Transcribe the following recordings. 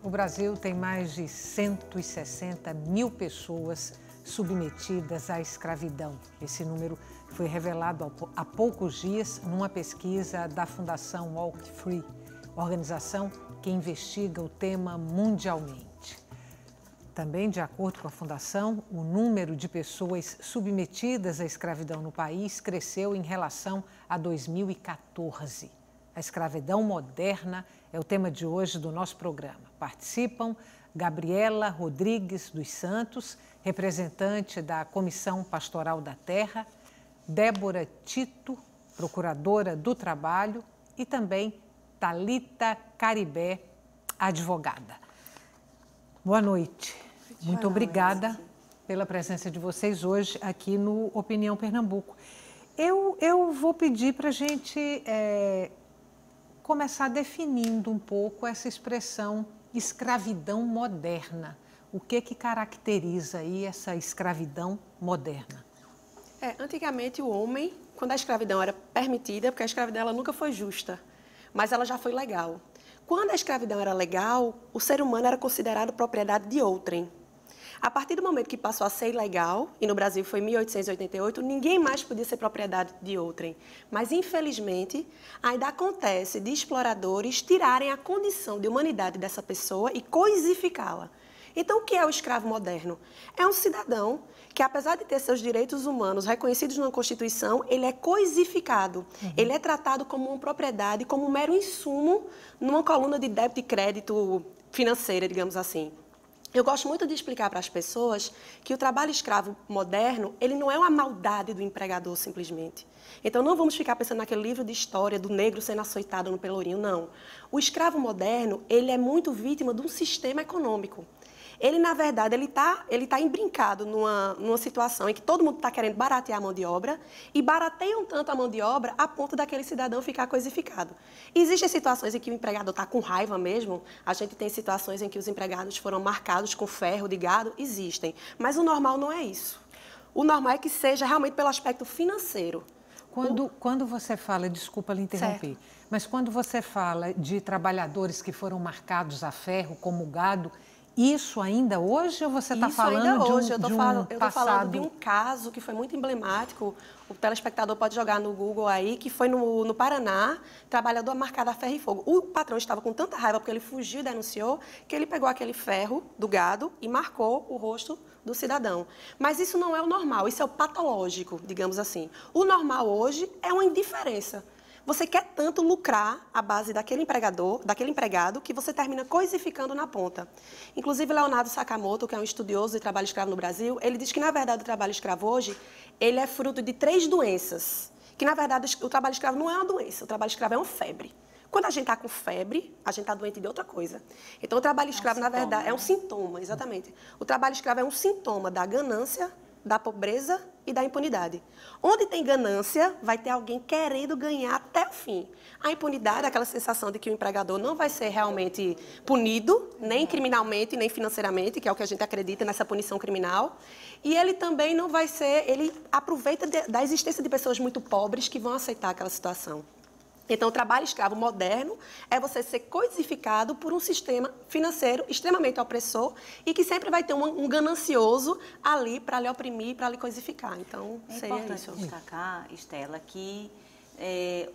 O Brasil tem mais de 160 mil pessoas submetidas à escravidão. Esse número foi revelado há poucos dias numa pesquisa da Fundação Walk Free, organização que investiga o tema mundialmente. Também, de acordo com a Fundação, o número de pessoas submetidas à escravidão no país cresceu em relação a 2014. A escravidão moderna é o tema de hoje do nosso programa. Participam Gabriela Rodrigues dos Santos, representante da Comissão Pastoral da Terra, Débora Tito, procuradora do Trabalho, e também Thalita Caribé, advogada. Boa noite. Muito obrigada pela presença de vocês hoje aqui no Opinião Pernambuco. Eu vou pedir para a gente começar definindo um pouco essa expressão escravidão moderna. O que caracteriza aí essa escravidão moderna? Antigamente o homem, quando a escravidão era permitida, porque a escravidão ela nunca foi justa, mas ela já foi legal. Quando a escravidão era legal, o ser humano era considerado propriedade de outrem. A partir do momento que passou a ser ilegal, e no Brasil foi em 1888, ninguém mais podia ser propriedade de outrem. Mas, infelizmente, ainda acontece de exploradores tirarem a condição de humanidade dessa pessoa e coisificá-la. Então, o que é o escravo moderno? É um cidadão que, apesar de ter seus direitos humanos reconhecidos na Constituição, ele é coisificado. Ele é tratado como uma propriedade, como um mero insumo numa coluna de débito e crédito financeira, digamos assim. Eu gosto muito de explicar para as pessoas que o trabalho escravo moderno, ele não é uma maldade do empregador simplesmente. Então não vamos ficar pensando naquele livro de história do negro sendo açoitado no pelourinho, não. O escravo moderno, ele é muito vítima de um sistema econômico. Ele, na verdade, ele tá embrincado numa situação em que todo mundo está querendo baratear a mão de obra e barateiam tanto a mão de obra a ponto daquele cidadão ficar coisificado. Existem situações em que o empregador está com raiva mesmo, a gente tem situações em que os empregados foram marcados com ferro de gado, existem. Mas o normal não é isso. O normal é que seja realmente pelo aspecto financeiro. Quando você fala, desculpa lhe interromper, mas quando você fala de trabalhadores que foram marcados a ferro como gado, isso ainda hoje ou você está falando ainda de um hoje. Eu estou falando de passado? um caso que foi muito emblemático. O telespectador pode jogar no Google aí, que foi no Paraná, trabalhador marcado a ferro e fogo. O patrão estava com tanta raiva porque ele fugiu e denunciou, que ele pegou aquele ferro do gado e marcou o rosto do cidadão. Mas isso não é o normal, isso é o patológico, digamos assim. O normal hoje é uma indiferença. Você quer tanto lucrar à base daquele empregado, que você termina coisificando na ponta. Inclusive, Leonardo Sakamoto, que é um estudioso de trabalho escravo no Brasil, ele diz que, na verdade, o trabalho escravo hoje, ele é fruto de 3 doenças. Que, na verdade, o trabalho escravo não é uma doença, o trabalho escravo é uma febre. Quando a gente está com febre, a gente está doente de outra coisa. Então, o trabalho escravo, na verdade, é um sintoma, exatamente. O trabalho escravo é um sintoma da ganância, da pobreza e da impunidade. Onde tem ganância, vai ter alguém querendo ganhar até o fim. A impunidade é aquela sensação de que o empregador não vai ser realmente punido, nem criminalmente, nem financeiramente, que é o que a gente acredita nessa punição criminal. E ele também não vai ser, ele aproveita da existência de pessoas muito pobres que vão aceitar aquela situação. Então, o trabalho escravo moderno é você ser coisificado por um sistema financeiro extremamente opressor e que sempre vai ter um ganancioso ali para lhe oprimir, para lhe coisificar. Então, seria isso. É importante destacar, Estela, que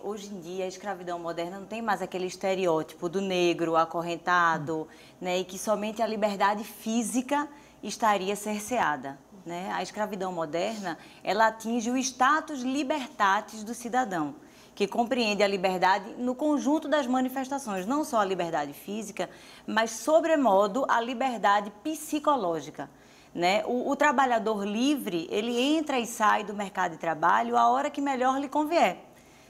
hoje em dia a escravidão moderna não tem mais aquele estereótipo do negro acorrentado, né, e que somente a liberdade física estaria cerceada. Né? A escravidão moderna, ela atinge o status libertatis do cidadão, que compreende a liberdade no conjunto das manifestações, não só a liberdade física, mas, sobremodo, a liberdade psicológica. Né? O trabalhador livre, ele entra e sai do mercado de trabalho a hora que melhor lhe convier.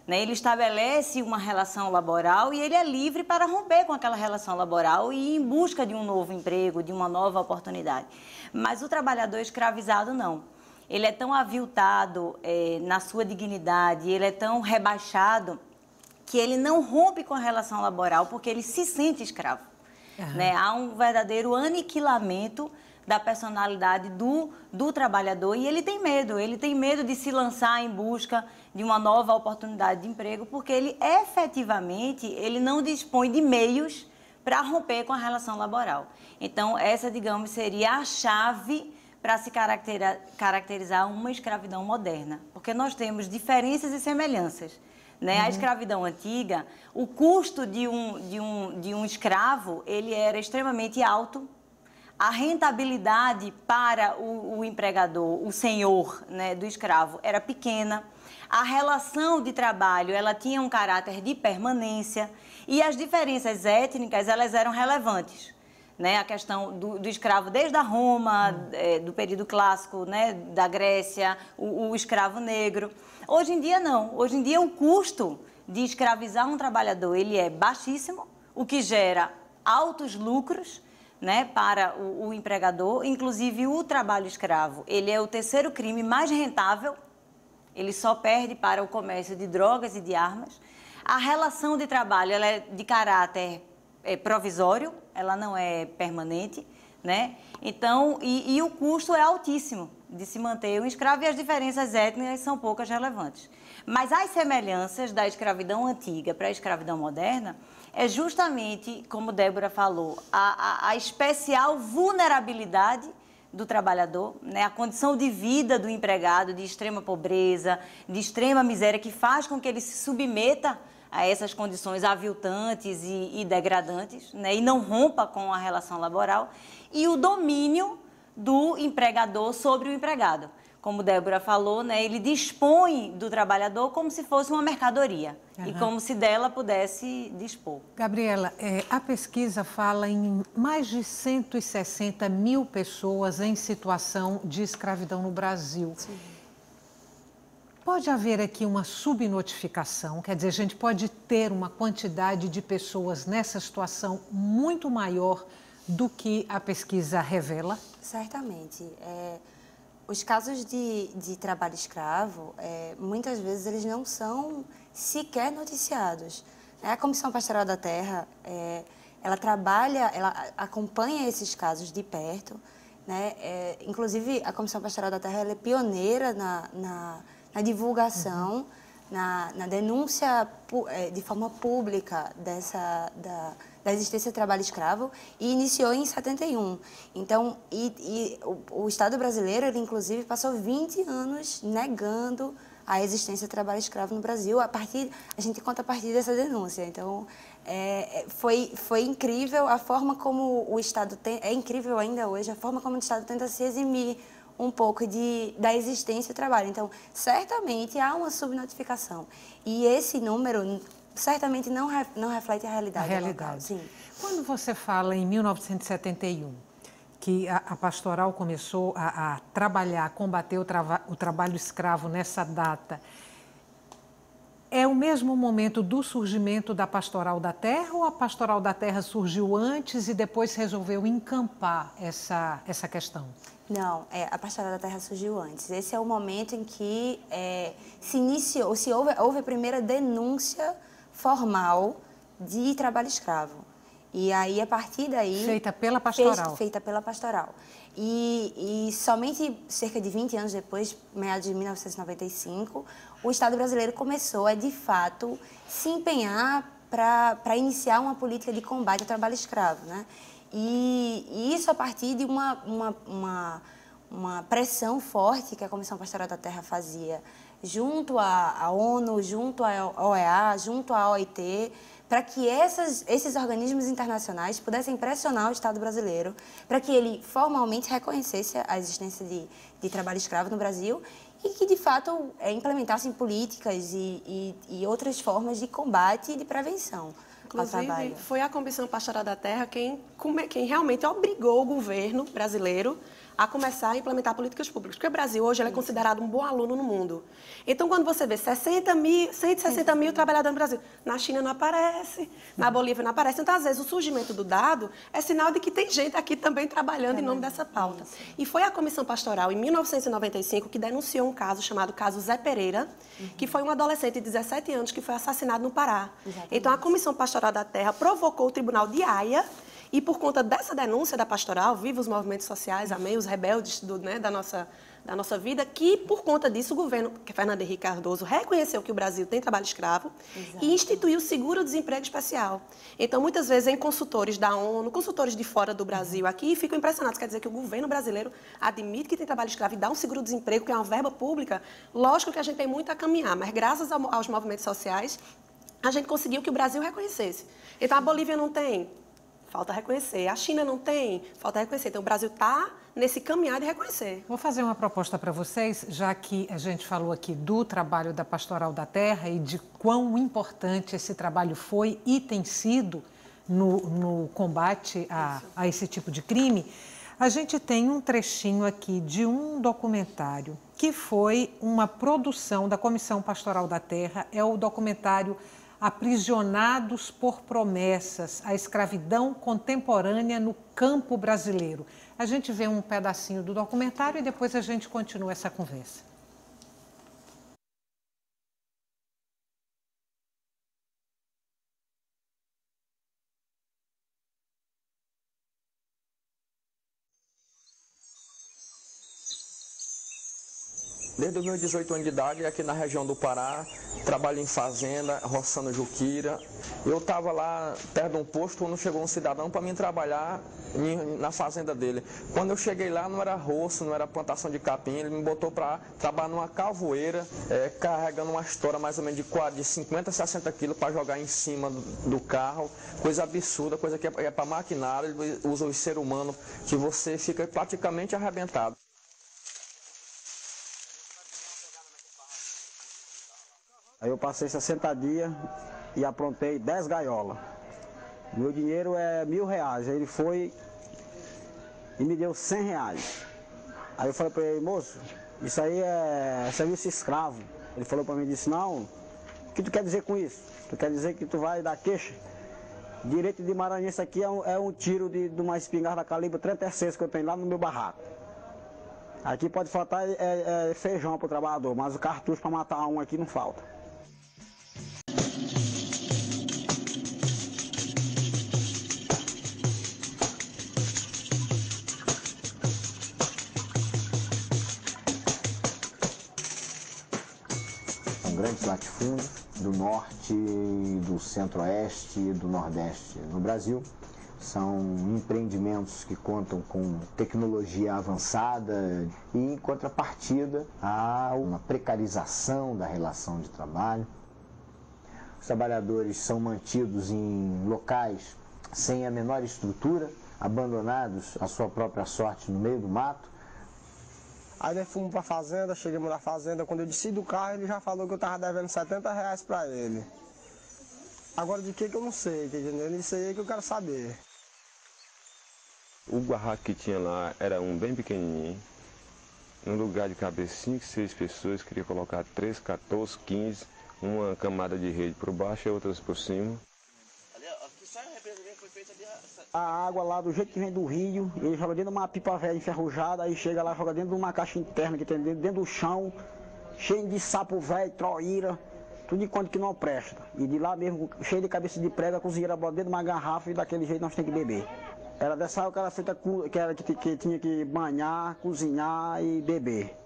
Né? Ele estabelece uma relação laboral e ele é livre para romper com aquela relação laboral e ir em busca de um novo emprego, de uma nova oportunidade. Mas o trabalhador escravizado, não. Ele é tão aviltado na sua dignidade, ele é tão rebaixado que ele não rompe com a relação laboral porque ele se sente escravo. Né? Há um verdadeiro aniquilamento da personalidade do trabalhador e ele tem medo de se lançar em busca de uma nova oportunidade de emprego porque ele efetivamente ele não dispõe de meios para romper com a relação laboral. Então, essa, digamos, seria a chave para se caracterizar uma escravidão moderna, porque nós temos diferenças e semelhanças. Né? A escravidão antiga, o custo de um escravo, ele era extremamente alto. A rentabilidade para o empregador, o senhor, né, do escravo, era pequena. A relação de trabalho, ela tinha um caráter de permanência. E as diferenças étnicas, elas eram relevantes. Né? A questão do escravo desde a Roma, do período clássico, né, da Grécia, o escravo negro. Hoje em dia, não. Hoje em dia, o custo de escravizar um trabalhador, ele é baixíssimo, o que gera altos lucros, né, para o empregador. Inclusive, o trabalho escravo, ele é o terceiro crime mais rentável, ele só perde para o comércio de drogas e de armas. A relação de trabalho, ela é de caráter provisório, ela não é permanente, né? Então, e o custo é altíssimo de se manter o escravo, e as diferenças étnicas são poucas relevantes. Mas as semelhanças da escravidão antiga para a escravidão moderna é justamente, como Débora falou, a especial vulnerabilidade do trabalhador, né? A condição de vida do empregado de extrema pobreza, de extrema miséria, que faz com que ele se submeta a essas condições aviltantes e degradantes, né? E não rompa com a relação laboral, e o domínio do empregador sobre o empregado. Como Débora falou, né, ele dispõe do trabalhador como se fosse uma mercadoria e como se dela pudesse dispor. Gabriela, a pesquisa fala em mais de 160 mil pessoas em situação de escravidão no Brasil. Sim. Pode haver aqui uma subnotificação, quer dizer, a gente pode ter uma quantidade de pessoas nessa situação muito maior do que a pesquisa revela? Certamente. Os casos de trabalho escravo, muitas vezes eles não são sequer noticiados. A Comissão Pastoral da Terra, ela acompanha esses casos de perto, né? Inclusive, a Comissão Pastoral da Terra ela é pioneira na divulgação, na denúncia de forma pública da existência de trabalho escravo, e iniciou em 71. Então, o Estado brasileiro, ele inclusive passou 20 anos negando a existência de trabalho escravo no Brasil. A gente conta a partir dessa denúncia. Então, foi incrível a forma como o Estado é incrível ainda hoje, a forma como o Estado tenta se eximir um pouco da existência do trabalho. Então, certamente há uma subnotificação. E esse número certamente não reflete a realidade. Local. Sim. Quando você fala em 1971, que a pastoral começou a trabalhar, a combater o trabalho escravo nessa data, é o mesmo momento do surgimento da Pastoral da Terra, ou a Pastoral da Terra surgiu antes e depois resolveu encampar essa questão? Não, a Pastoral da Terra surgiu antes. Esse é o momento em que houve a primeira denúncia formal de trabalho escravo. E aí, a partir daí... Feita pela pastoral. Feita pela pastoral. E somente cerca de 20 anos depois, meados de 1995, o Estado brasileiro começou a, de fato, se empenhar para iniciar uma política de combate ao trabalho escravo, né? E isso a partir de uma pressão forte que a Comissão Pastoral da Terra fazia junto à ONU, junto à OEA, junto à OIT, para que esses organismos internacionais pudessem pressionar o Estado brasileiro para que ele formalmente reconhecesse a existência de trabalho escravo no Brasil e que, de fato, implementassem políticas e outras formas de combate e de prevenção. Inclusive, foi a Comissão Pastoral da Terra quem realmente obrigou o governo brasileiro a começar a implementar políticas públicas. Porque o Brasil hoje é considerado um bom aluno no mundo. Então, quando você vê 160 mil trabalhadores no Brasil, na China não aparece, na Bolívia não aparece. Então, às vezes, o surgimento do dado é sinal de que tem gente aqui também trabalhando em nome dessa pauta. E foi a Comissão Pastoral, em 1995, que denunciou um caso chamado caso Zé Pereira, que foi um adolescente de 17 anos que foi assassinado no Pará. Exatamente. Então, a Comissão Pastoral da Terra provocou o Tribunal de Haia E por conta dessa denúncia da pastoral, viva os movimentos sociais, amém, os rebeldes da nossa vida, que por conta disso o governo, que é Fernando Henrique Cardoso, reconheceu que o Brasil tem trabalho escravo. Exato. E instituiu o seguro-desemprego especial. Então, muitas vezes, em consultores da ONU, consultores de fora do Brasil aqui, ficam impressionados. Quer dizer que o governo brasileiro admite que tem trabalho escravo e dá um seguro-desemprego, que é uma verba pública. Lógico que a gente tem muito a caminhar, mas graças aos movimentos sociais, a gente conseguiu que o Brasil reconhecesse. Então, a Bolívia não tem, falta reconhecer. A China não tem, falta reconhecer. Então, o Brasil está nesse caminhar de reconhecer. Vou fazer uma proposta para vocês, já que a gente falou aqui do trabalho da Pastoral da Terra e de quão importante esse trabalho foi e tem sido no combate a esse tipo de crime. A gente tem um trechinho aqui de um documentário que foi uma produção da Comissão Pastoral da Terra, é o documentário Aprisionados por Promessas, a escravidão contemporânea no campo brasileiro. A gente vê um pedacinho do documentário e depois a gente continua essa conversa. Desde os meus 18 anos de idade, aqui na região do Pará, trabalho em fazenda, roçando juquira. Eu estava lá perto de um posto quando chegou um cidadão para mim trabalhar na fazenda dele. Quando eu cheguei lá, não era roço, não era plantação de capim, ele me botou para trabalhar numa calvoeira, carregando uma história mais ou menos de 50, 60 quilos para jogar em cima do carro. Coisa absurda, coisa que é para maquinário, ele usa o ser humano, que você fica praticamente arrebentado. Aí eu passei 60 dias e aprontei 10 gaiolas. Meu dinheiro é R$1.000. Ele foi e me deu R$100. Aí eu falei para ele, moço, isso aí é serviço escravo. Ele falou para mim, disse, não, o que tu quer dizer com isso? Tu quer dizer que tu vai dar queixa? Direito de maranhense aqui é um tiro de uma espingarda calibre 36 que eu tenho lá no meu barraco. Aqui pode faltar feijão para o trabalhador, mas o cartucho para matar um aqui não falta. Grandes latifúndios do norte, do centro-oeste e do nordeste no Brasil. São empreendimentos que contam com tecnologia avançada e, em contrapartida, há uma precarização da relação de trabalho. Os trabalhadores são mantidos em locais sem a menor estrutura, abandonados à sua própria sorte no meio do mato. Aí nós fomos para a fazenda, chegamos na fazenda, quando eu desci do carro ele já falou que eu estava devendo R$70 para ele. Agora de que eu não sei, entendeu? Isso aí é que eu quero saber. O barraco que tinha lá era um bem pequenininho. No lugar de caber 5, 6 pessoas, queria colocar 3, 14, 15, uma camada de rede por baixo e outras por cima. A água lá, do jeito que vem do rio, ele joga dentro de uma pipa velha enferrujada, aí chega lá, joga dentro de uma caixa interna que tem dentro do chão, cheio de sapo velho, troíra, tudo de quanto que não presta. E de lá mesmo, cheio de cabeça de prego, a cozinheira bota dentro de uma garrafa e daquele jeito nós temos que beber. Era dessa água que era feita, que tinha que banhar, cozinhar e beber.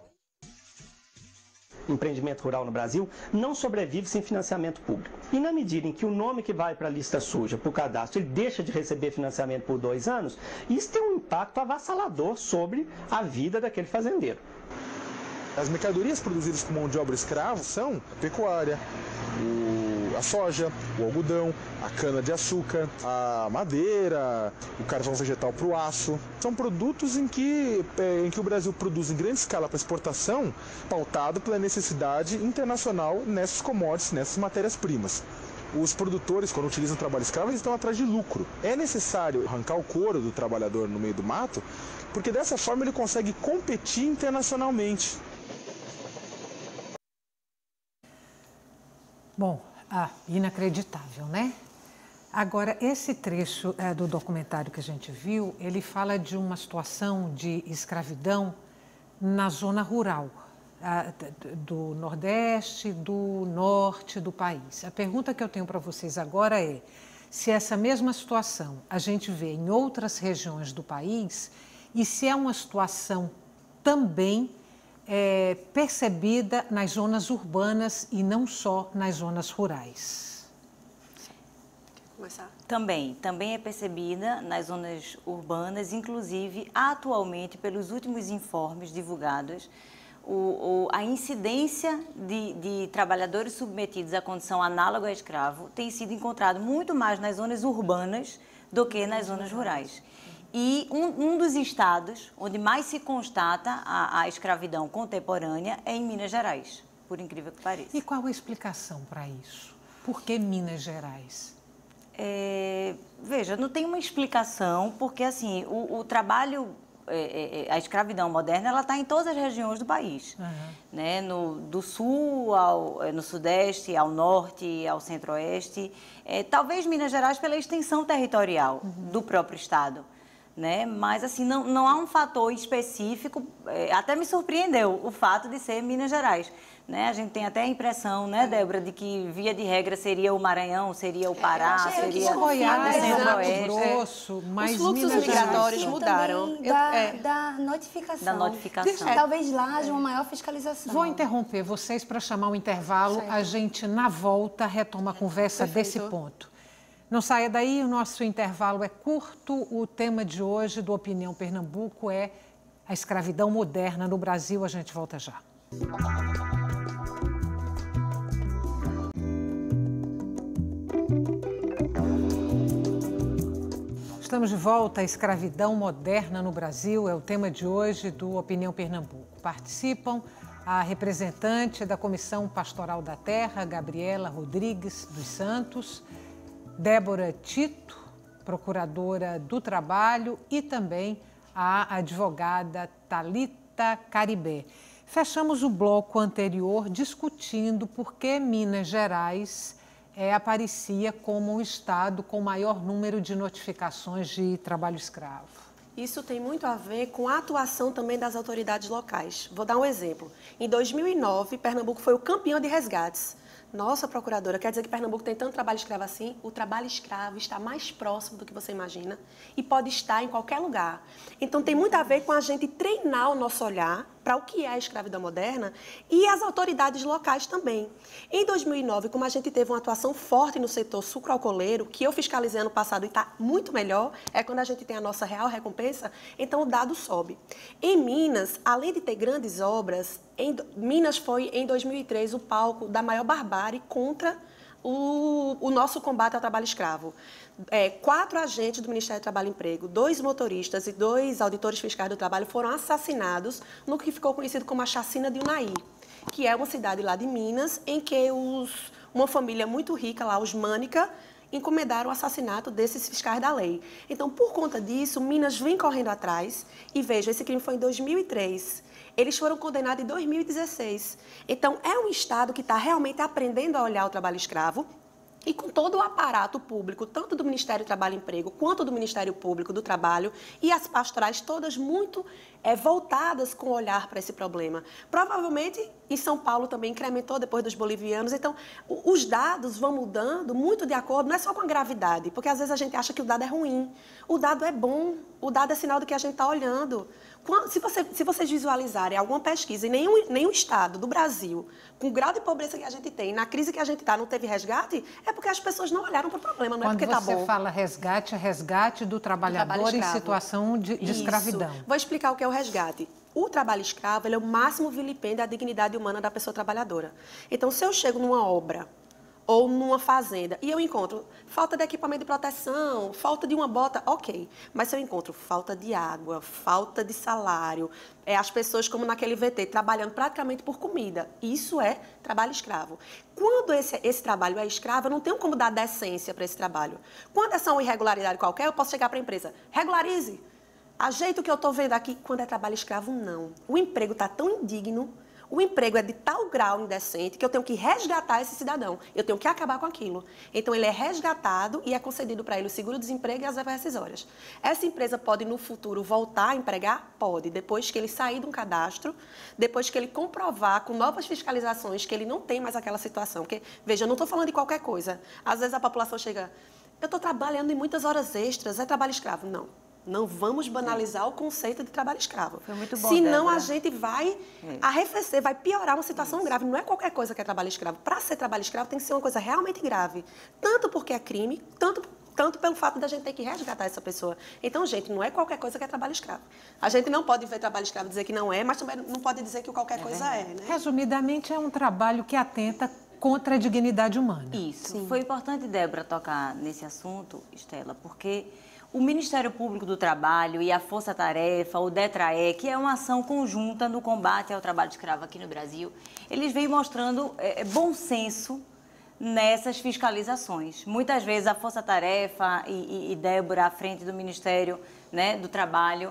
Empreendimento rural no Brasil não sobrevive sem financiamento público. E na medida em que o nome que vai para a lista suja, para o cadastro, ele deixa de receber financiamento por 2 anos, isso tem um impacto avassalador sobre a vida daquele fazendeiro. As mercadorias produzidas com mão de obra escrava são a pecuária, a soja, o algodão, a cana-de-açúcar, a madeira, o carvão vegetal para o aço. São produtos em que o Brasil produz em grande escala para exportação, pautado pela necessidade internacional nessas commodities, nessas matérias-primas. Os produtores, quando utilizam o trabalho escravo, eles estão atrás de lucro. É necessário arrancar o couro do trabalhador no meio do mato, porque dessa forma ele consegue competir internacionalmente. Bom, inacreditável, né? Agora, esse trecho do documentário que a gente viu, ele fala de uma situação de escravidão na zona rural, do Nordeste, do Norte do país. A pergunta que eu tenho para vocês agora é, se essa mesma situação a gente vê em outras regiões do país e se é uma situação também percebida nas zonas urbanas e não só nas zonas rurais. Quer começar? Também é percebida nas zonas urbanas, inclusive atualmente, pelos últimos informes divulgados, a incidência de trabalhadores submetidos à condição análoga a escravo tem sido encontrado muito mais nas zonas urbanas do que nas zonas rurais. E um dos estados onde mais se constata a escravidão contemporânea é em Minas Gerais, por incrível que pareça. E qual a explicação para isso? Por que Minas Gerais? Veja, não tem uma explicação, porque assim, o trabalho, a escravidão moderna, ela está em todas as regiões do país, né? Do sul no sudeste, ao norte, ao centro-oeste, talvez Minas Gerais pela extensão territorial do próprio estado. Né? Mas assim, não há um fator específico, até me surpreendeu o fato de ser Minas Gerais. Né? A gente tem até a impressão, né, Débora, de que via de regra seria o Maranhão, seria o Pará, seria o Goiás, Centro-Oeste. Grosso, mas os fluxos migratórios mudaram. Da notificação. Da notificação. Talvez lá haja uma maior fiscalização. Vou interromper vocês para chamar um intervalo. A gente, na volta, retoma a conversa desse ponto. Não saia daí, o nosso intervalo é curto. O tema de hoje do Opinião Pernambuco é a escravidão moderna no Brasil. A gente volta já. Estamos de volta. A escravidão moderna no Brasil é o tema de hoje do Opinião Pernambuco. Participam a representante da Comissão Pastoral da Terra, Gabriela Rodrigues dos Santos, Débora Tito, procuradora do Trabalho, e também a advogada Thalita Caribé. Fechamos o bloco anterior discutindo por que Minas Gerais aparecia como um estado com maior número de notificações de trabalho escravo. Isso tem muito a ver com a atuação também das autoridades locais. Vou dar um exemplo. Em 2009, Pernambuco foi o campeão de resgates. Nossa, procuradora, quer dizer que Pernambuco tem tanto trabalho escravo assim? O trabalho escravo está mais próximo do que você imagina e pode estar em qualquer lugar. Então, tem muito a ver com a gente treinar o nosso olhar para o que é a escravidão moderna e as autoridades locais também. Em 2009, como a gente teve uma atuação forte no setor sucroalcooleiro, que eu fiscalizei ano passado e está muito melhor, é quando a gente tem a nossa real recompensa, então o dado sobe. Em Minas, além de ter grandes obras, Minas foi, em 2003, o palco da maior barbárie contra o nosso combate ao trabalho escravo. 4 agentes do Ministério do Trabalho e Emprego, 2 motoristas e 2 auditores fiscais do trabalho foram assassinados no que ficou conhecido como a chacina de Unaí, que é uma cidade lá de Minas, em que uma família muito rica lá, os Mânica, encomendaram o assassinato desses fiscais da lei. Então, por conta disso, Minas vem correndo atrás e, veja, esse crime foi em 2003. Eles foram condenados em 2016. Então, é um Estado que está realmente aprendendo a olhar o trabalho escravo e com todo o aparato público, tanto do Ministério do Trabalho e Emprego, quanto do Ministério Público do Trabalho e as pastorais todas muito voltadas com o olhar para esse problema. Provavelmente, em São Paulo também incrementou depois dos bolivianos. Então, os dados vão mudando muito de acordo, não é só com a gravidade, porque às vezes a gente acha que o dado é ruim. O dado é bom, o dado é sinal do que a gente está olhando. Se vocês visualizarem alguma pesquisa em nenhum estado do Brasil, com o grau de pobreza que a gente tem, na crise que a gente está, não teve resgate, é porque as pessoas não olharam para o problema, não é porque está bom. Quando você fala resgate, é resgate do trabalhador em situação de escravidão. Vou explicar o que é o resgate. O trabalho escravo ele é o máximo vilipêndio à dignidade humana da pessoa trabalhadora. Então, se eu chego numa obra ou numa fazenda, e eu encontro falta de equipamento de proteção, falta de uma bota, ok. Mas se eu encontro falta de água, falta de salário, as pessoas, como naquele VT, trabalhando praticamente por comida, isso é trabalho escravo. Quando esse trabalho é escravo, eu não tenho como dar decência para esse trabalho. Quando é só uma irregularidade qualquer, eu posso chegar para a empresa, regularize, ajeita o que eu estou vendo aqui. Quando é trabalho escravo, não. O emprego está tão indigno, o emprego é de tal grau indecente que eu tenho que resgatar esse cidadão. Eu tenho que acabar com aquilo. Então, ele é resgatado e é concedido para ele o seguro-desemprego e as verbas rescisórias. Essa empresa pode, no futuro, voltar a empregar? Pode. Depois que ele sair de um cadastro, depois que ele comprovar com novas fiscalizações que ele não tem mais aquela situação. Porque, veja, eu não estou falando de qualquer coisa. Às vezes a população chega... eu estou trabalhando em muitas horas extras, é trabalho escravo. Não. Não vamos banalizar o conceito de trabalho escravo. Foi muito bom, Senão Débora. a gente vai arrefecer, vai piorar uma situação grave. Não é qualquer coisa que é trabalho escravo. Para ser trabalho escravo tem que ser uma coisa realmente grave. Tanto porque é crime, tanto pelo fato da gente ter que resgatar essa pessoa. Então, gente, não é qualquer coisa que é trabalho escravo. A gente não pode ver trabalho escravo e dizer que não é, mas também não pode dizer que qualquer coisa é, né? Resumidamente, é um trabalho que atenta contra a dignidade humana. Isso. Sim. Foi importante, Débora, tocar nesse assunto, Estela, porque o Ministério Público do Trabalho e a Força Tarefa, o DETRAE, que é uma ação conjunta no combate ao trabalho escravo aqui no Brasil, eles vêm mostrando bom senso nessas fiscalizações. Muitas vezes a Força Tarefa e Débora, à frente do Ministério, né, do Trabalho,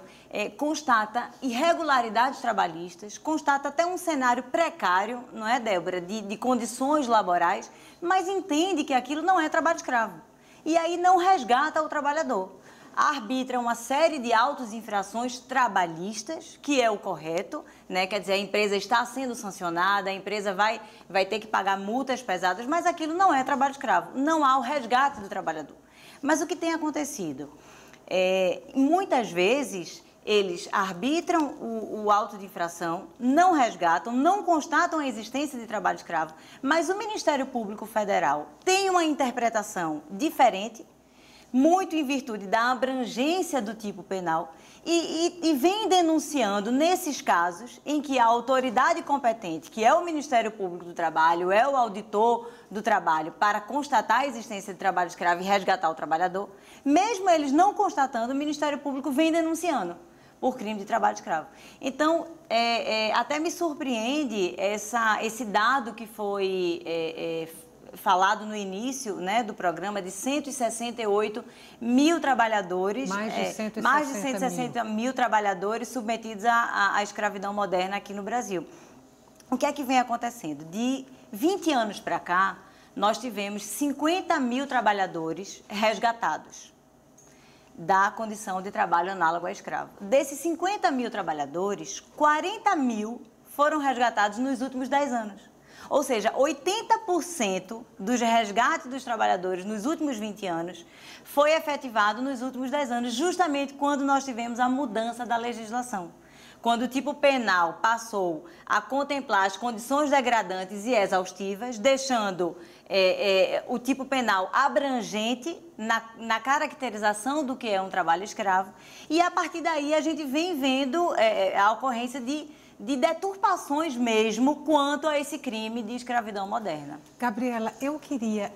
constata irregularidades trabalhistas, constata até um cenário precário, não é, Débora, de condições laborais, mas entende que aquilo não é trabalho escravo. E aí não resgata o trabalhador. Arbitra uma série de autos de infrações trabalhistas, que é o correto, né? Quer dizer, a empresa está sendo sancionada, a empresa vai ter que pagar multas pesadas, mas aquilo não é trabalho escravo, não há o resgate do trabalhador. Mas o que tem acontecido? Muitas vezes eles arbitram o auto de infração, não resgatam, não constatam a existência de trabalho escravo, mas o Ministério Público Federal tem uma interpretação diferente, muito em virtude da abrangência do tipo penal, e vem denunciando nesses casos em que a autoridade competente, que é o Ministério Público do Trabalho, é o auditor do trabalho, para constatar a existência de trabalho escravo e resgatar o trabalhador, mesmo eles não constatando, o Ministério Público vem denunciando por crime de trabalho escravo. Então, até me surpreende esse dado que foi falado no início, né, do programa, de 168 mil trabalhadores, mais de 160 mil trabalhadores submetidos à escravidão moderna aqui no Brasil. O que é que vem acontecendo? De 20 anos para cá, nós tivemos 50 mil trabalhadores resgatados da condição de trabalho análogo a escravo. Desses 50 mil trabalhadores, 40 mil foram resgatados nos últimos 10 anos. Ou seja, 80% dos resgates dos trabalhadores nos últimos 20 anos foi efetivado nos últimos 10 anos, justamente quando nós tivemos a mudança da legislação. Quando o tipo penal passou a contemplar as condições degradantes e exaustivas, deixando o tipo penal abrangente na caracterização do que é um trabalho escravo. E, a partir daí, a gente vem vendo a ocorrência de deturpações mesmo quanto a esse crime de escravidão moderna. Gabriela, eu queria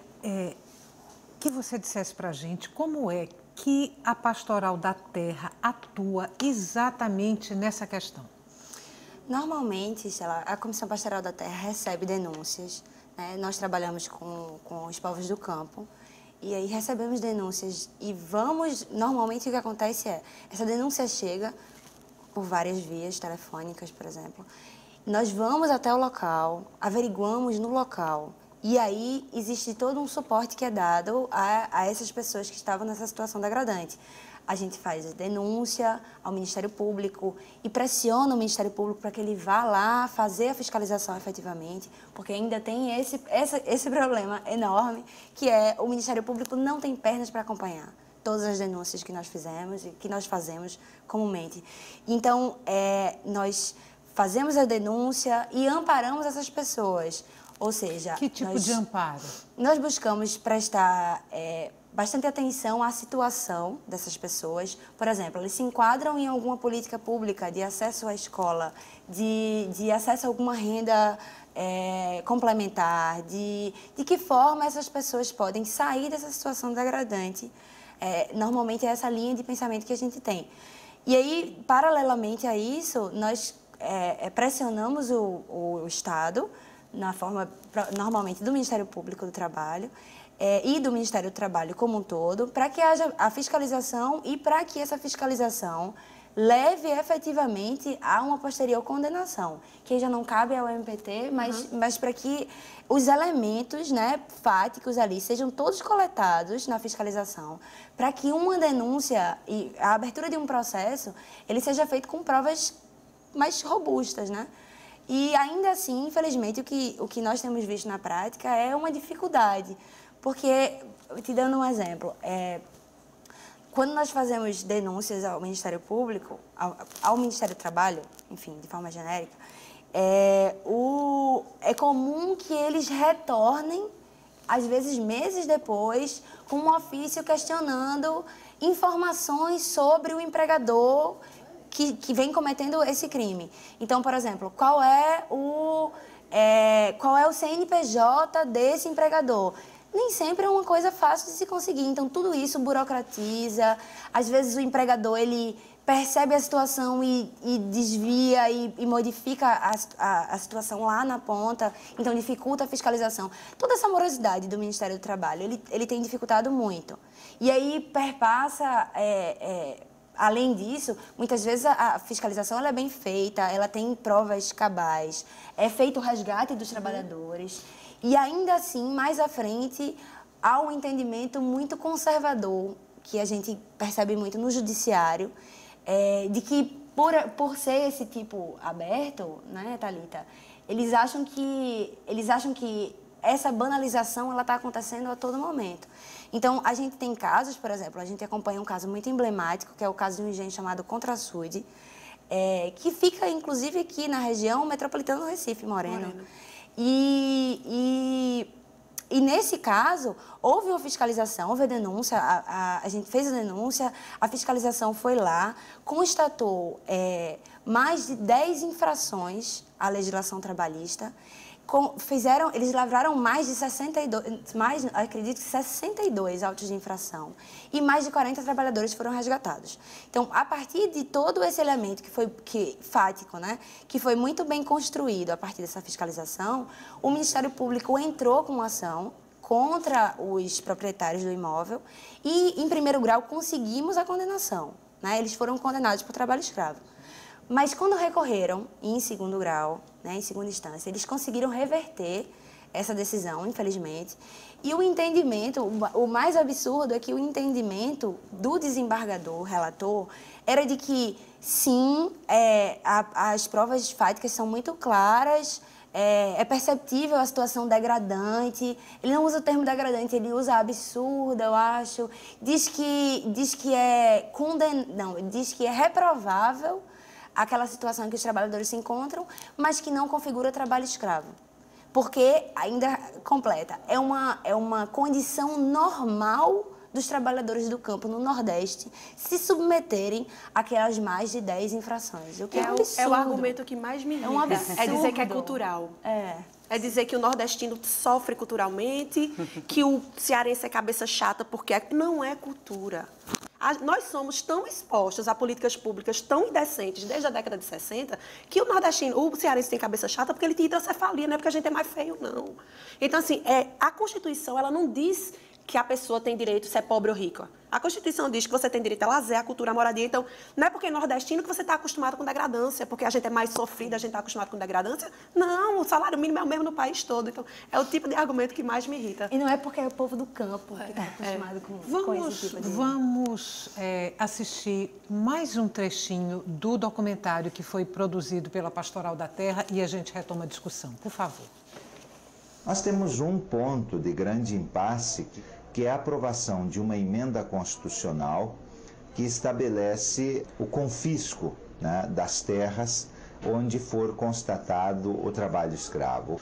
que você dissesse para a gente como é que a Pastoral da Terra atua exatamente nessa questão. Normalmente, a Comissão Pastoral da Terra recebe denúncias, né? Nós trabalhamos com os povos do campo, e aí recebemos denúncias e normalmente o que acontece essa denúncia chega por várias vias telefônicas, por exemplo. Nós vamos até o local, averiguamos no local, e aí existe todo um suporte que é dado a essas pessoas que estavam nessa situação degradante. A gente faz a denúncia ao Ministério Público e pressiona o Ministério Público para que ele vá lá fazer a fiscalização efetivamente, porque ainda tem esse problema enorme, que é o Ministério Público não tem pernas para acompanhar todas as denúncias que nós fizemos e que nós fazemos comumente. Então, nós fazemos a denúncia e amparamos essas pessoas. Ou seja... Que tipo de amparo? Nós buscamos prestar bastante atenção à situação dessas pessoas. Por exemplo, eles se enquadram em alguma política pública de acesso à escola, de acesso a alguma renda complementar, de que forma essas pessoas podem sair dessa situação degradante. Normalmente é essa linha de pensamento que a gente tem. E aí, paralelamente a isso, nós pressionamos o Estado, na forma, normalmente, do Ministério Público do Trabalho e do Ministério do Trabalho como um todo, para que haja a fiscalização e para que essa fiscalização leve efetivamente a uma posterior condenação, que já não cabe ao MPT, mas para que os elementos, né, fáticos ali sejam todos coletados na fiscalização, para que uma denúncia e a abertura de um processo ele seja feito com provas mais robustas, né? E ainda assim, infelizmente, o que nós temos visto na prática é uma dificuldade, Porque, te dando um exemplo, quando nós fazemos denúncias ao Ministério Público, ao Ministério do Trabalho, enfim, de forma genérica, é comum que eles retornem, às vezes meses depois, com um ofício questionando informações sobre o empregador que vem cometendo esse crime. Então, por exemplo, qual é o CNPJ desse empregador? Nem sempre é uma coisa fácil de se conseguir. Então, tudo isso burocratiza. Às vezes, o empregador ele percebe a situação e desvia e modifica a situação lá na ponta. Então, dificulta a fiscalização. Toda essa morosidade do Ministério do Trabalho, ele tem dificultado muito. E aí, perpassa... Além disso, muitas vezes a fiscalização ela é bem feita, ela tem provas cabais, é feito o resgate dos trabalhadores. E ainda assim, mais à frente, há um entendimento muito conservador, que a gente percebe muito no judiciário, de que por ser esse tipo aberto, né, Thalita, eles acham que essa banalização está acontecendo a todo momento. Então, a gente tem casos, por exemplo, a gente acompanha um caso muito emblemático, que é o caso de um engenho chamado Contrasude, que fica, inclusive, aqui na região metropolitana do Recife, Moreno. E nesse caso, houve uma fiscalização, houve a denúncia, a gente fez a denúncia, a fiscalização foi lá, constatou mais de 10 infrações à legislação trabalhista, eles lavraram mais de 62 autos de infração e mais de 40 trabalhadores foram resgatados. Então, a partir de todo esse elemento fático, né, que foi muito bem construído a partir dessa fiscalização, o Ministério Público entrou com uma ação contra os proprietários do imóvel e, em primeiro grau, conseguimos a condenação, né? Eles foram condenados por trabalho escravo. Mas quando recorreram, em segundo grau, né, em segunda instância, eles conseguiram reverter essa decisão, infelizmente. E o entendimento, o mais absurdo é que o entendimento do desembargador, relator, era de que, sim, as provas fáticas são muito claras, é perceptível a situação degradante. Ele não usa o termo degradante, ele usa absurda, eu acho. Diz que é reprovável aquela situação em que os trabalhadores se encontram, mas que não configura trabalho escravo. Porque, ainda completa, é uma condição normal dos trabalhadores do campo no Nordeste se submeterem àquelas mais de 10 infrações. O que é um absurdo. É o argumento que mais me irrita. É um absurdo. É dizer que é cultural. É dizer que o nordestino sofre culturalmente, que o cearense é cabeça chata porque não é cultura. Nós somos tão expostos a políticas públicas tão indecentes desde a década de 60 que o cearense tem cabeça chata porque ele tem hidrocefalia, não é porque a gente é mais feio, não. Então, assim, a Constituição ela não diz que a pessoa tem direito a ser pobre ou rica. A Constituição diz que você tem direito a lazer, a cultura, a moradia. Então, não é porque é nordestino que você está acostumado com degradância, porque a gente é mais sofrido, a gente está acostumado com degradância. Não, o salário mínimo é o mesmo no país todo. Então, é o tipo de argumento que mais me irrita. E não é porque é o povo do campo que está acostumado com esse tipo de... Vamos assistir mais um trechinho do documentário que foi produzido pela Pastoral da Terra e a gente retoma a discussão. Por favor. Nós temos um ponto de grande impasse, que é a aprovação de uma emenda constitucional que estabelece o confisco, né, das terras onde for constatado o trabalho escravo.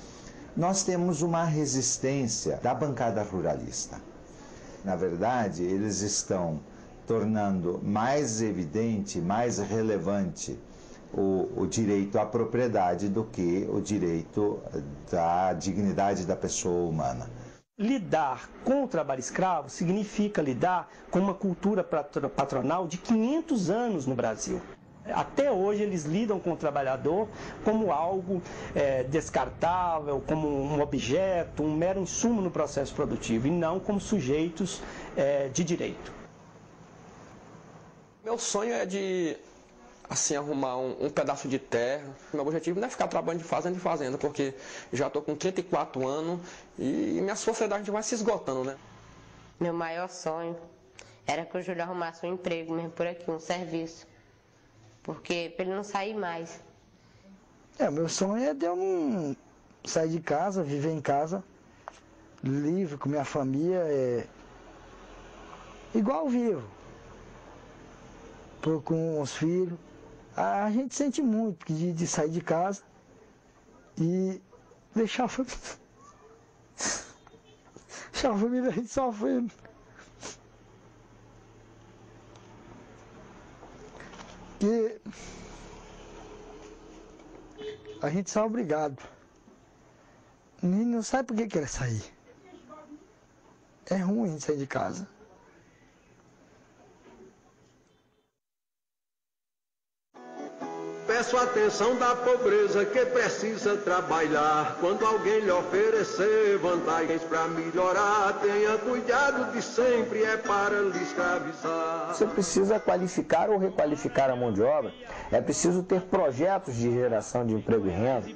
Nós temos uma resistência da bancada ruralista. Na verdade, eles estão tornando mais evidente, mais relevante o direito à propriedade do que o direito da dignidade da pessoa humana. Lidar com o trabalho escravo significa lidar com uma cultura patronal de 500 anos no Brasil. Até hoje eles lidam com o trabalhador como algo descartável, como um objeto, um mero insumo no processo produtivo e não como sujeitos de direito. Meu sonho é de arrumar um pedaço de terra. Meu objetivo não é ficar trabalhando de fazenda em fazenda, porque já estou com 34 anos e minha sociedade vai se esgotando, né? Meu maior sonho era que o Júlio arrumasse um emprego mesmo por aqui, um serviço. Porque para ele não sair mais. O meu sonho é de eu não sair de casa, viver em casa, livre com minha família, igual vivo. Tô com os filhos. A gente sente muito de sair de casa e deixar a família, deixar a família a gente sofrendo. E a gente só é obrigado. O menino não sabe por que quer sair. É ruim sair de casa. Peço a atenção da pobreza que precisa trabalhar. Quando alguém lhe oferecer vantagens para melhorar, tenha cuidado de sempre, é para lhe escravizar. Você precisa qualificar ou requalificar a mão de obra. É preciso ter projetos de geração de emprego e renda.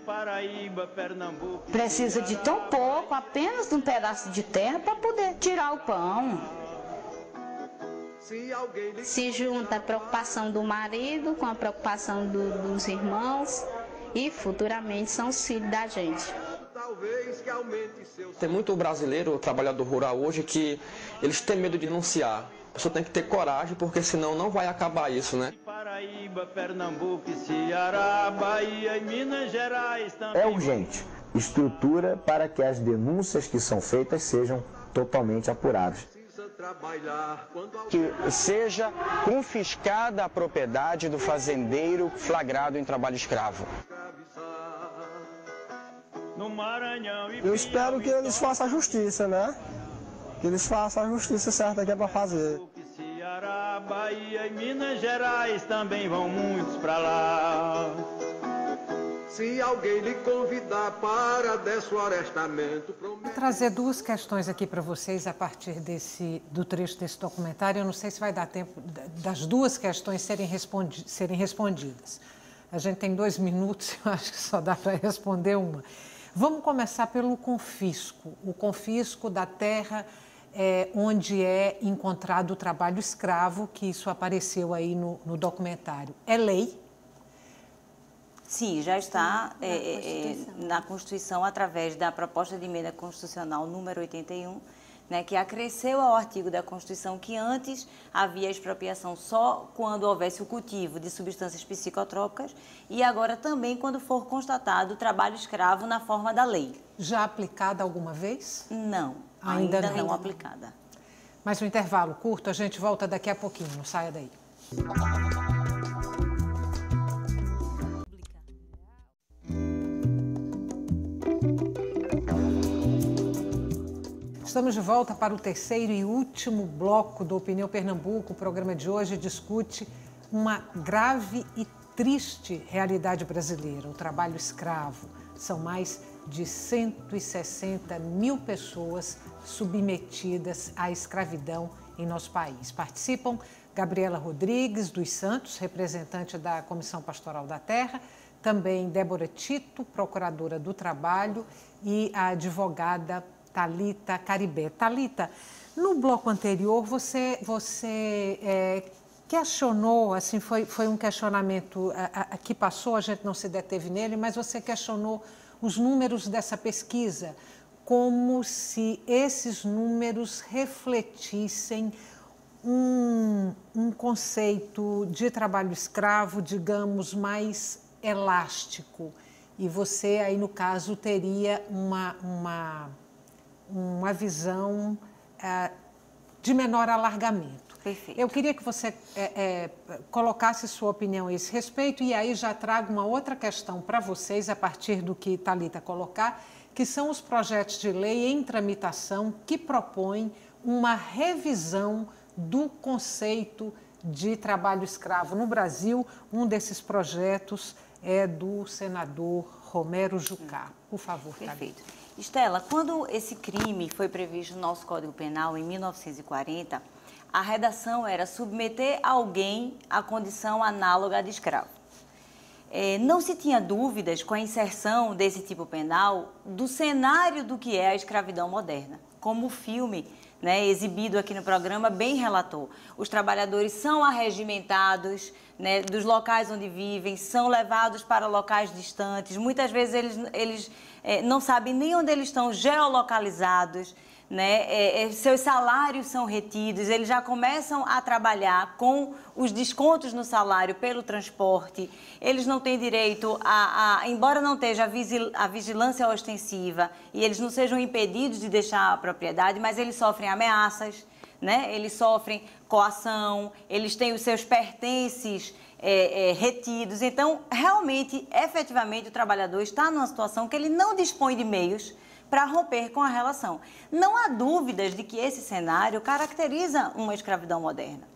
Precisa de tão pouco, apenas de um pedaço de terra para poder tirar o pão. Se junta a preocupação do marido com a preocupação dos irmãos e futuramente são os filhos da gente. Tem muito brasileiro, trabalhador rural hoje, que eles têm medo de denunciar. A pessoa tem que ter coragem, porque senão não vai acabar isso, né? Paraíba, Pernambuco, Ceará, Bahia e Minas Gerais também. É urgente estrutura para que as denúncias que são feitas sejam totalmente apuradas. Que seja confiscada a propriedade do fazendeiro flagrado em trabalho escravo. Eu espero que eles façam a justiça, né? Que eles façam a justiça certa que é para fazer. Ceará, Bahia e Minas Gerais também vão muitos para lá. Se alguém lhe convidar para desflorestamento... Vou trazer duas questões aqui para vocês a partir do trecho desse documentário. Eu não sei se vai dar tempo das duas questões serem respondidas. A gente tem 2 minutos, eu acho que só dá para responder uma. Vamos começar pelo confisco. O confisco da terra onde é encontrado o trabalho escravo, que isso apareceu aí no documentário. É lei? Sim, já está na Constituição através da proposta de emenda constitucional número 81, né, que acresceu ao artigo da Constituição que antes havia expropriação só quando houvesse o cultivo de substâncias psicotrópicas e agora também quando for constatado o trabalho escravo na forma da lei. Já aplicada alguma vez? Não, ainda não aplicada. Mas um intervalo curto, a gente volta daqui a pouquinho, não saia daí. Estamos de volta para o terceiro e último bloco do Opinião Pernambuco. O programa de hoje discute uma grave e triste realidade brasileira, o trabalho escravo. São mais de 160 mil pessoas submetidas à escravidão em nosso país. Participam Gabriela Rodrigues dos Santos, representante da Comissão Pastoral da Terra, também Débora Tito, procuradora do Trabalho, e a advogada Thalita Caribé. Thalita, no bloco anterior você questionou, assim, foi um questionamento que passou, a gente não se deteve nele, mas você questionou os números dessa pesquisa, como se esses números refletissem um conceito de trabalho escravo, digamos, mais elástico. E você, aí no caso, teria uma visão de menor alargamento. Perfeito. Eu queria que você colocasse sua opinião a esse respeito e aí já trago uma outra questão para vocês, a partir do que Thalita colocar, que são os projetos de lei em tramitação que propõem uma revisão do conceito de trabalho escravo no Brasil. Um desses projetos é do senador Romero Jucá. Por favor, Thalita. Perfeito. Estela, quando esse crime foi previsto no nosso Código Penal, em 1940, a redação era submeter alguém à condição análoga de escravo. Não se tinha dúvidas com a inserção desse tipo penal do cenário do que é a escravidão moderna, como o filme né, exibido aqui no programa, bem relatou. Os trabalhadores são arregimentados, né, dos locais onde vivem, são levados para locais distantes. Muitas vezes eles não sabem nem onde eles estão geolocalizados, né? Seus salários são retidos, eles já começam a trabalhar com os descontos no salário pelo transporte, eles não têm direito embora não esteja a vigilância ostensiva e eles não sejam impedidos de deixar a propriedade, mas eles sofrem ameaças, né? Eles sofrem coação, eles têm os seus pertences retidos. Então, realmente, efetivamente, o trabalhador está numa situação que ele não dispõe de meios para romper com a relação. Não há dúvidas de que esse cenário caracteriza uma escravidão moderna.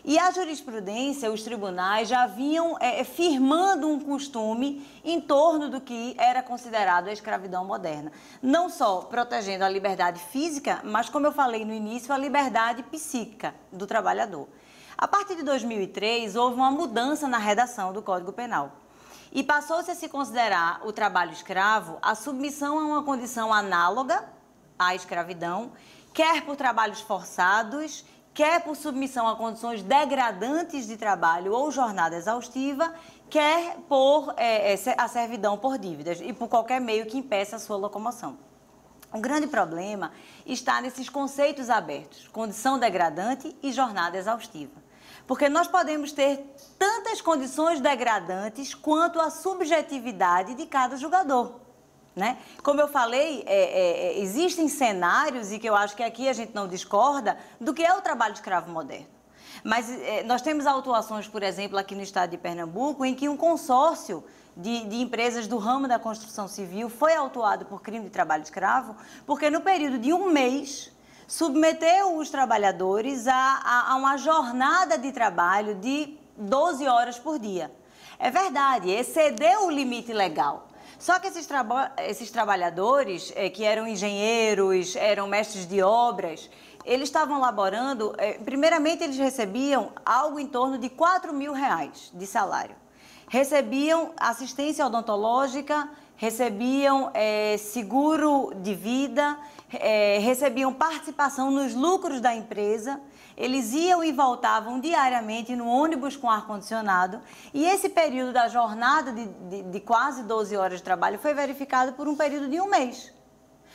E a jurisprudência, os tribunais já vinham firmando um costume em torno do que era considerado a escravidão moderna. Não só protegendo a liberdade física, mas, como eu falei no início, a liberdade psíquica do trabalhador. A partir de 2003, houve uma mudança na redação do Código Penal. E passou-se a se considerar o trabalho escravo a submissão a uma condição análoga à escravidão, quer por trabalhos forçados, quer por submissão a condições degradantes de trabalho ou jornada exaustiva, quer por a servidão por dívidas e por qualquer meio que impeça a sua locomoção. O grande problema está nesses conceitos abertos, condição degradante e jornada exaustiva. Porque nós podemos ter tantas condições degradantes quanto a subjetividade de cada julgador, né? Como eu falei, existem cenários, e que eu acho que aqui a gente não discorda, do que é o trabalho escravo moderno. Mas nós temos autuações, por exemplo, aqui no estado de Pernambuco, em que um consórcio de empresas do ramo da construção civil foi autuado por crime de trabalho escravo, porque no período de um mês submeteu os trabalhadores a uma jornada de trabalho de 12 horas por dia. É verdade, excedeu o limite legal. Só que esses trabalhadores, que eram engenheiros, eram mestres de obras, eles estavam laborando, primeiramente eles recebiam algo em torno de R$4.000 de salário. Recebiam assistência odontológica, recebiam seguro de vida, recebiam participação nos lucros da empresa, eles iam e voltavam diariamente no ônibus com ar-condicionado, e esse período da jornada de quase 12 horas de trabalho foi verificado por um período de um mês.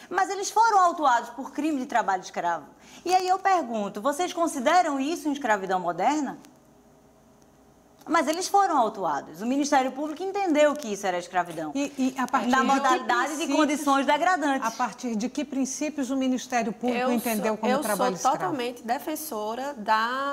Mas eles foram autuados por crime de trabalho escravo. E aí eu pergunto, vocês consideram isso uma escravidão moderna? Mas eles foram autuados. O Ministério Público entendeu que isso era escravidão. E a partir na modalidade de condições degradantes. A partir de que princípios o Ministério Público entendeu como trabalho escravo? Eu sou totalmente defensora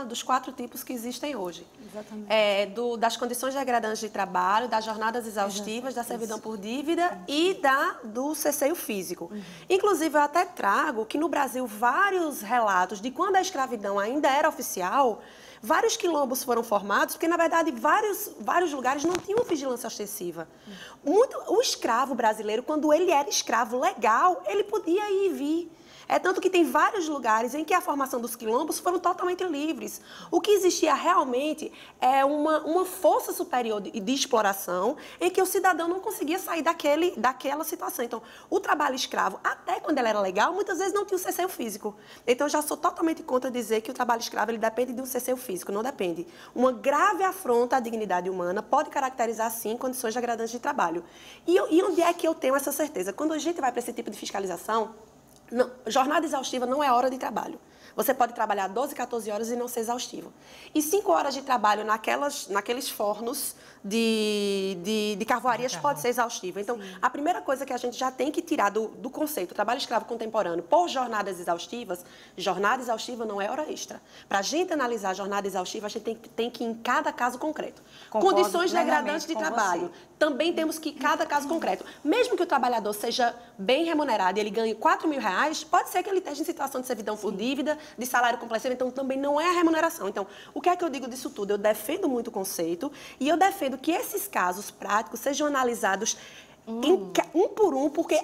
dos 4 tipos que existem hoje. Exatamente. Das condições degradantes de trabalho, das jornadas exaustivas, da servidão por dívida e do cesseio físico. Inclusive, eu até trago que no Brasil vários relatos de quando a escravidão ainda era oficial. Vários quilombos foram formados, porque, na verdade, vários lugares não tinham vigilância ostensiva. O escravo brasileiro, quando ele era escravo legal, ele podia ir e vir. É tanto que tem vários lugares em que a formação dos quilombos foram totalmente livres. O que existia realmente é uma força superior de exploração em que o cidadão não conseguia sair daquela situação. Então, o trabalho escravo, até quando ele era legal, muitas vezes não tinha o cesseio físico. Então, eu já sou totalmente contra dizer que o trabalho escravo ele depende de um cesseio físico. Não depende. Uma grave afronta à dignidade humana pode caracterizar, sim, condições degradantes de trabalho. E onde é que eu tenho essa certeza? Quando a gente vai para esse tipo de fiscalização, jornada exaustiva não é hora de trabalho. Você pode trabalhar 12, 14 horas e não ser exaustivo. E 5 horas de trabalho naqueles fornos de carvoarias pode ser exaustivo. Então, a primeira coisa que a gente já tem que tirar do conceito trabalho escravo contemporâneo por jornadas exaustivas, jornada exaustiva não é hora extra. Para a gente analisar a jornada exaustiva, a gente tem que ir em cada caso concreto. Condições degradantes de trabalho. Também temos que ir em cada caso concreto. Mesmo que o trabalhador seja bem remunerado e ele ganhe R$4.000, pode ser que ele esteja em situação de servidão por dívida, de salário complexo, então também não é a remuneração. Então, o que é que eu digo disso tudo? Eu defendo muito o conceito e eu defendo que esses casos práticos sejam analisados um por um, porque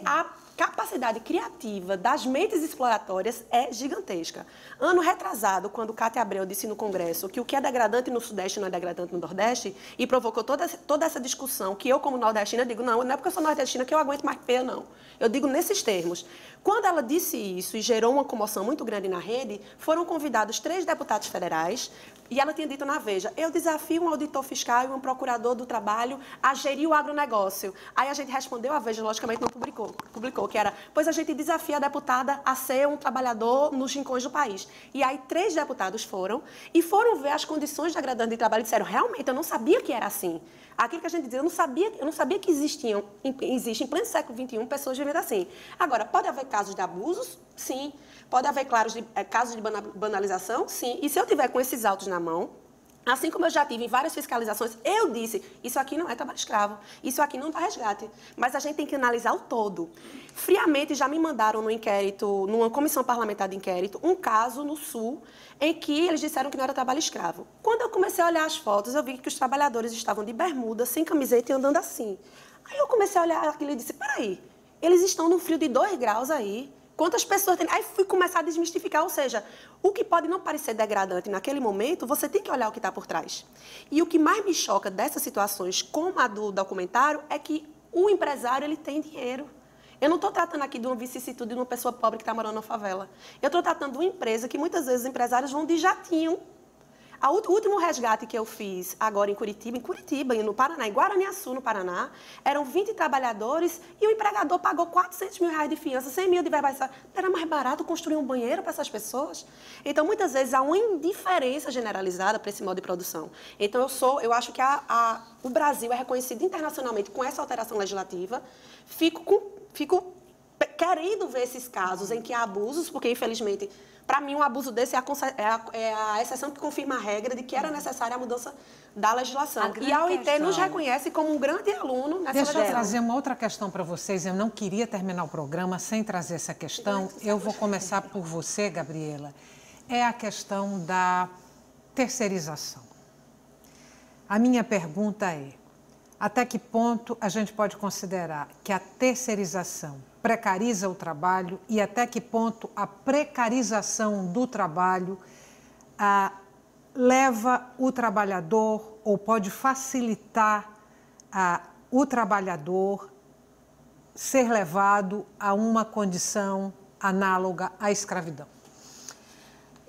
capacidade criativa das mentes exploratórias é gigantesca. Ano retrasado, quando Cátia Abreu disse no Congresso que o que é degradante no Sudeste não é degradante no Nordeste, e provocou toda essa discussão, que eu, como nordestina, digo, não é porque eu sou nordestina que eu aguento mais feia, não. Eu digo nesses termos. Quando ela disse isso e gerou uma comoção muito grande na rede, foram convidados 3 deputados federais, e ela tinha dito na Veja, eu desafio um auditor fiscal e um procurador do trabalho a gerir o agronegócio. Aí a gente respondeu, a Veja logicamente não publicou, que era, pois a gente desafia a deputada a ser um trabalhador nos rincões do país. E aí 3 deputados foram ver as condições degradantes de trabalho e disseram, realmente, eu não sabia que era assim. Aquilo que a gente dizia, eu não sabia que existe em pleno século XXI pessoas vivendo assim. Agora, pode haver casos de abusos? Sim. Pode haver casos de banalização? Sim. E se eu tiver com esses autos na mão, assim como eu já tive em várias fiscalizações, eu disse, isso aqui não é trabalho escravo, isso aqui não dá resgate. Mas a gente tem que analisar o todo. Friamente, já me mandaram no inquérito, numa comissão parlamentar de inquérito, um caso no Sul, em que eles disseram que não era trabalho escravo. Quando eu comecei a olhar as fotos, eu vi que os trabalhadores estavam de bermuda, sem camiseta e andando assim. Aí eu comecei a olhar aquilo e disse, peraí, eles estão num frio de 2 graus aí, quantas pessoas tem? Aí fui começar a desmistificar, ou seja, o que pode não parecer degradante naquele momento, você tem que olhar o que está por trás. E o que mais me choca dessas situações, como a do documentário, é que o empresário ele tem dinheiro. Eu não estou tratando aqui de uma vicissitude de uma pessoa pobre que está morando na favela. Eu estou tratando de uma empresa que muitas vezes os empresários vão de jatinho. O último resgate que eu fiz agora em Curitiba, no Paraná, em Guaraniaçu, no Paraná, eram 20 trabalhadores e o empregador pagou R$400 mil de fiança, 100 mil de verba. Era mais barato construir um banheiro para essas pessoas? Então, muitas vezes, há uma indiferença generalizada para esse modo de produção. Então, eu acho que o Brasil é reconhecido internacionalmente com essa alteração legislativa. Fico querendo ver esses casos em que há abusos, porque, infelizmente, para mim, um abuso desse é a exceção que confirma a regra de que era necessária a mudança da legislação. E a OIT nos reconhece como um grande aluno nessa legislação. Deixa eu trazer uma outra questão para vocês. Eu não queria terminar o programa sem trazer essa questão. Eu vou começar por você, Gabriela. É a questão da terceirização. A minha pergunta é, até que ponto a gente pode considerar que a terceirização precariza o trabalho e até que ponto a precarização do trabalho leva o trabalhador ou pode facilitar o trabalhador ser levado a uma condição análoga à escravidão?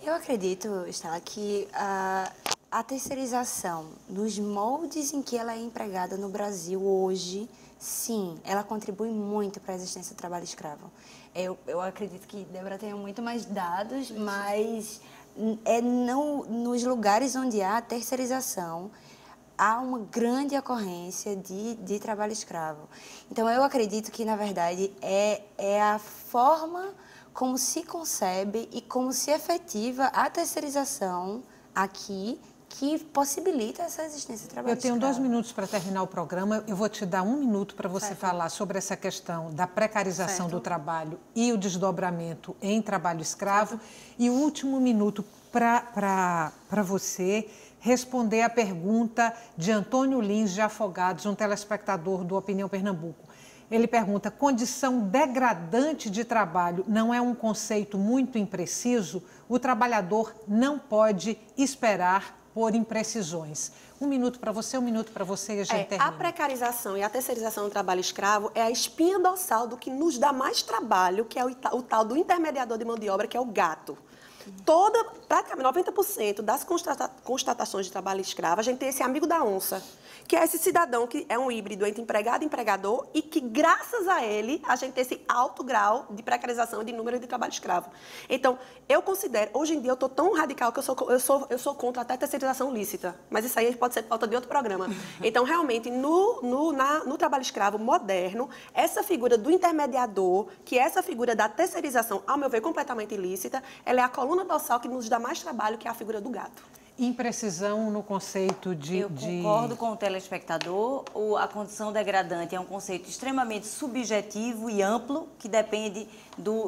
Eu acredito, Estela, que a terceirização, nos moldes em que ela é empregada no Brasil hoje, sim, ela contribui muito para a existência do trabalho escravo. Eu acredito que Débora tenha muito mais dados, mas nos lugares onde há terceirização, há uma grande ocorrência de trabalho escravo. Então, eu acredito que, na verdade, é a forma como se concebe e como se efetiva a terceirização aqui, que possibilita essa existência de trabalho escravo. Eu tenho 2 minutos para terminar o programa. Eu vou te dar 1 minuto para você falar sobre essa questão da precarização do trabalho e o desdobramento em trabalho escravo. E o último minuto para você responder a pergunta de Antônio Lins de Afogados, um telespectador do Opinião Pernambuco. Ele pergunta, condição degradante de trabalho não é um conceito muito impreciso? O trabalhador não pode esperar por imprecisões. 1 minuto para você, 1 minuto para você e a gente termina. A precarização e a terceirização do trabalho escravo é a espinha dorsal do que nos dá mais trabalho, que é o tal do intermediador de mão de obra, que é o gato. Praticamente 90% das constatações de trabalho escravo, a gente tem esse amigo da onça, que é esse cidadão que é um híbrido entre empregado e empregador e que, graças a ele, a gente tem esse alto grau de precarização e de número de trabalho escravo. Então, eu considero, hoje em dia eu estou tão radical que eu sou contra até a terceirização lícita, mas isso aí pode ser pauta de outro programa. Então, realmente, no trabalho escravo moderno, essa figura do intermediador, que é essa figura da terceirização, ao meu ver, completamente ilícita, ela é a coluna dorsal que nos dá mais trabalho, que é a figura do gato. Imprecisão no conceito de... Eu concordo com o telespectador. A condição degradante é um conceito extremamente subjetivo e amplo, que depende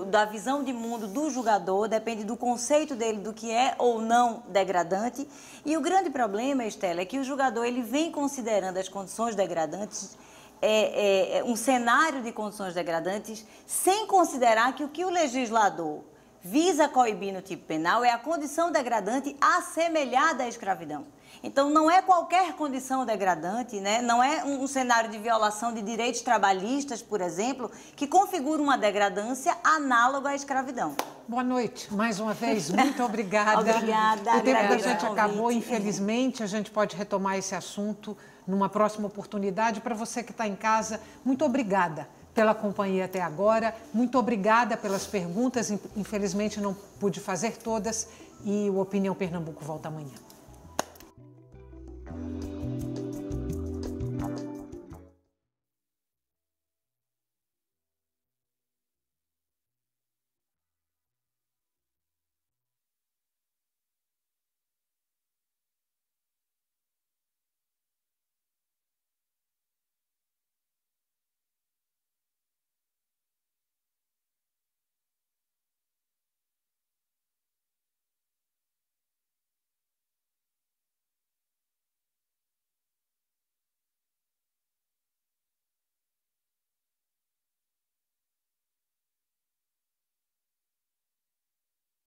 da visão de mundo do julgador, depende do conceito dele do que é ou não degradante. E o grande problema, Estela, é que o julgador ele vem considerando as condições degradantes um cenário de condições degradantes, sem considerar que o que o legislador visa coibir no tipo penal é a condição degradante assemelhada à escravidão. Então, não é qualquer condição degradante, né? Não é um cenário de violação de direitos trabalhistas, por exemplo, que configura uma degradância análoga à escravidão. Boa noite, mais uma vez, muito obrigada. Obrigada. O tempo da gente acabou, infelizmente, a gente pode retomar esse assunto numa próxima oportunidade. Para você que está em casa, muito obrigada pela companhia até agora, muito obrigada pelas perguntas, infelizmente não pude fazer todas, e o Opinião Pernambuco volta amanhã.